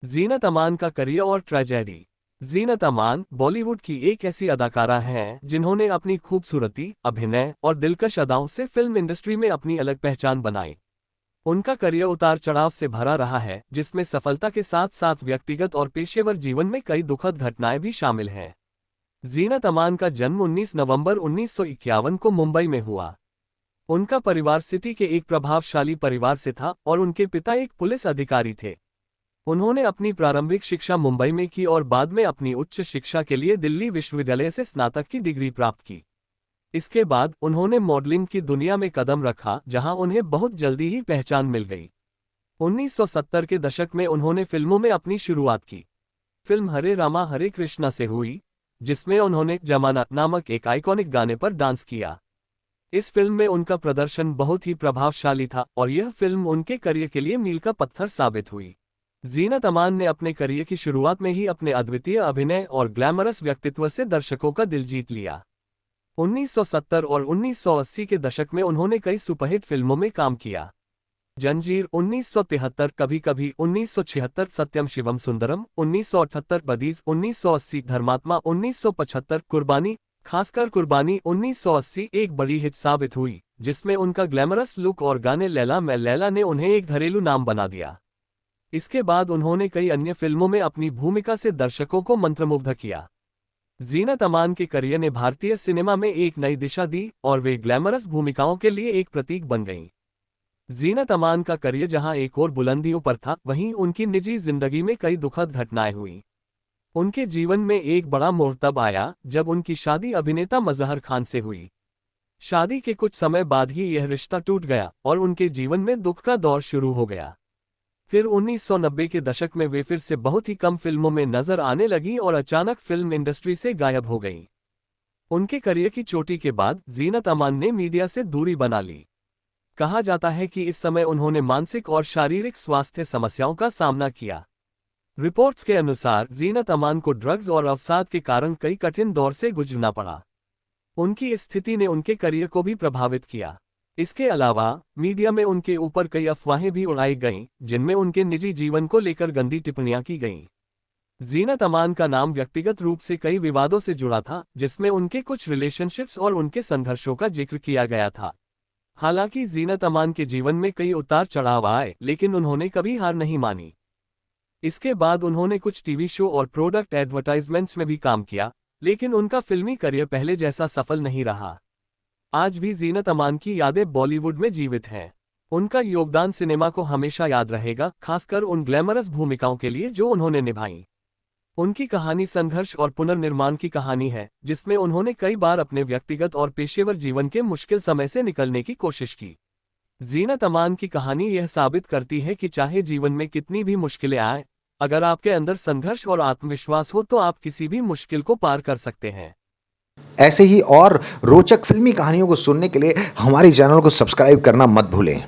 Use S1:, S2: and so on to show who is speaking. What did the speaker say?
S1: जीनत अमान का करियर और ट्रेजेडी। जीनत अमान बॉलीवुड की एक ऐसी अदाकारा हैं जिन्होंने अपनी खूबसूरती, अभिनय और दिलकश अदाओं से फिल्म इंडस्ट्री में अपनी अलग पहचान बनाई। उनका करियर उतार चढ़ाव से भरा रहा है, जिसमें सफलता के साथ साथ व्यक्तिगत और पेशेवर जीवन में कई दुखद घटनाएं भी शामिल हैं। जीनत अमान का जन्म 19 नवंबर 1951 को मुंबई में हुआ। उनका परिवार सिटी के एक प्रभावशाली परिवार से था और उनके पिता एक पुलिस अधिकारी थे। उन्होंने अपनी प्रारंभिक शिक्षा मुंबई में की और बाद में अपनी उच्च शिक्षा के लिए दिल्ली विश्वविद्यालय से स्नातक की डिग्री प्राप्त की। इसके बाद उन्होंने मॉडलिंग की दुनिया में कदम रखा, जहां उन्हें बहुत जल्दी ही पहचान मिल गई। 1970 के दशक में उन्होंने फिल्मों में अपनी शुरुआत की। फिल्म हरे रामा हरे कृष्णा से हुई, जिसमें उन्होंने जमाना नामक एक आइकॉनिक गाने पर डांस किया। इस फिल्म में उनका प्रदर्शन बहुत ही प्रभावशाली था और यह फिल्म उनके करियर के लिए मील का पत्थर साबित हुई। जीनत अमान ने अपने करियर की शुरुआत में ही अपने अद्वितीय अभिनय और ग्लैमरस व्यक्तित्व से दर्शकों का दिल जीत लिया। 1970 और 1980 के दशक में उन्होंने कई सुपरहिट फिल्मों में काम किया। जंजीर 1973, कभी कभी 1976, सत्यम शिवम सुंदरम 1978, बदीज 1980, धर्मात्मा 1975, कुर्बानी, खासकर कुर्बानी 1980 एक बड़ी हिट साबित हुई, जिसमें उनका ग्लैमरस लुक और गाने लैला मैं लैला ने उन्हें एक घरेलू नाम बना दिया। इसके बाद उन्होंने कई अन्य फिल्मों में अपनी भूमिका से दर्शकों को मंत्रमुग्ध किया। जीनत अमान के करियर ने भारतीय सिनेमा में एक नई दिशा दी और वे ग्लैमरस भूमिकाओं के लिए एक प्रतीक बन गईं। जीनत अमान का करियर जहां एक और बुलंदियों पर था, वहीं उनकी निजी जिंदगी में कई दुखद घटनाएं हुईं। उनके जीवन में एक बड़ा मोड़ तब आया जब उनकी शादी अभिनेता मजहर खान से हुई। शादी के कुछ समय बाद ही यह रिश्ता टूट गया और उनके जीवन में दुख का दौर शुरू हो गया। फिर 1990 के दशक में वे फिर से बहुत ही कम फिल्मों में नजर आने लगी और अचानक फिल्म इंडस्ट्री से गायब हो गईं। उनके करियर की चोटी के बाद जीनत अमान ने मीडिया से दूरी बना ली। कहा जाता है कि इस समय उन्होंने मानसिक और शारीरिक स्वास्थ्य समस्याओं का सामना किया। रिपोर्ट्स के अनुसार जीनत अमान को ड्रग्स और अवसाद के कारण कई कठिन दौर से गुजरना पड़ा। उनकी स्थिति ने उनके करियर को भी प्रभावित किया। इसके अलावा मीडिया में उनके ऊपर कई अफवाहें भी उड़ाई गईं, जिनमें उनके निजी जीवन को लेकर गंदी टिप्पणियां की गईं। जीनत अमान का नाम व्यक्तिगत रूप से कई विवादों से जुड़ा था, जिसमें उनके कुछ रिलेशनशिप्स और उनके संघर्षों का जिक्र किया गया था। हालांकि जीनत अमान के जीवन में कई उतार चढ़ाव आए, लेकिन उन्होंने कभी हार नहीं मानी। इसके बाद उन्होंने कुछ टीवी शो और प्रोडक्ट एडवर्टाइजमेंट्स में भी काम किया, लेकिन उनका फिल्मी करियर पहले जैसा सफल नहीं रहा। आज भी जीनत अमान की यादें बॉलीवुड में जीवित हैं। उनका योगदान सिनेमा को हमेशा याद रहेगा, खासकर उन ग्लैमरस भूमिकाओं के लिए जो उन्होंने निभाई। उनकी कहानी संघर्ष और पुनर्निर्माण की कहानी है, जिसमें उन्होंने कई बार अपने व्यक्तिगत और पेशेवर जीवन के मुश्किल समय से निकलने की कोशिश की। जीनत अमान की कहानी यह साबित करती है कि चाहे जीवन में कितनी भी मुश्किलें आए, अगर आपके अंदर संघर्ष और आत्मविश्वास हो तो आप किसी भी मुश्किल को पार कर सकते हैं।
S2: ऐसे ही और रोचक फिल्मी कहानियों को सुनने के लिए हमारे चैनल को सब्सक्राइब करना मत भूलें।